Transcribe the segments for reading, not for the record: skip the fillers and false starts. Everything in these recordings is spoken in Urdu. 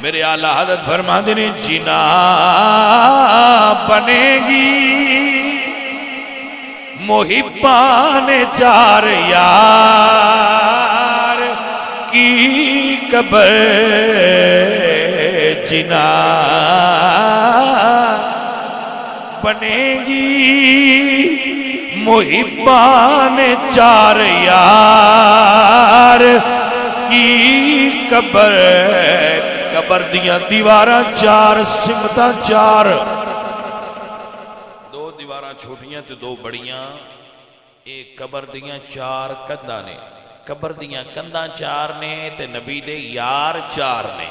میرے اعلیٰ حضرت فرماتے ہیں جنا بنے گی محبان چار یار کی قبر جنا بنے گی محبان چار یار کی قبر قبر دیاں دیواراں چار سمتاں چار دو دیواراں چھوٹیاں تے دو بڑیاں ایک قبر دیاں چار کنداں نے قبر دیاں کنداں چار نے تے نبی دے یار چار نے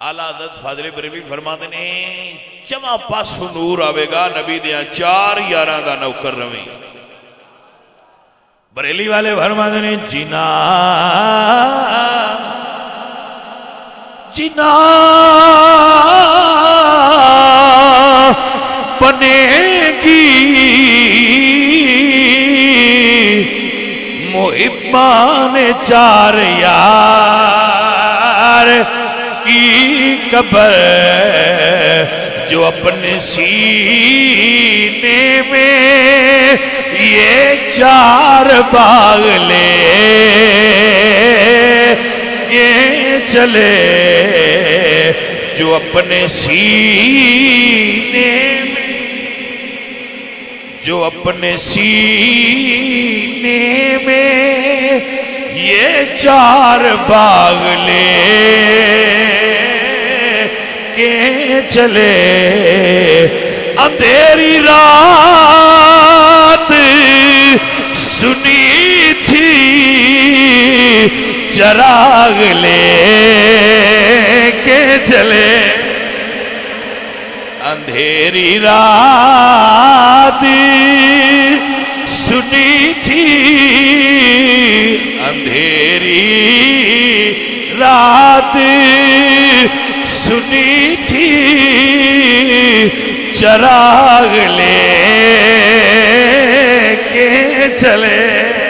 اعلیٰ حضرت فاضل بریلوی فرماتے ہیں چواں پاسوں نور آوے گا نبی دیاں چار یاراں دا نوکر رویں بریلی والے فرماتے ہیں جنا جنا بنے گی محبان چار یار کی قبر جو اپنے سینے میں یہ چار باغ لے کے چلے جو اپنے سینے میں جو اپنے سینے میں یہ چار باغ لے کے چلے اندھیری رات سنی تھی چراغ لے کے چلے اندھیری رات سنی تھی اندھیری رات سنی تھی چراغ لے کے چلے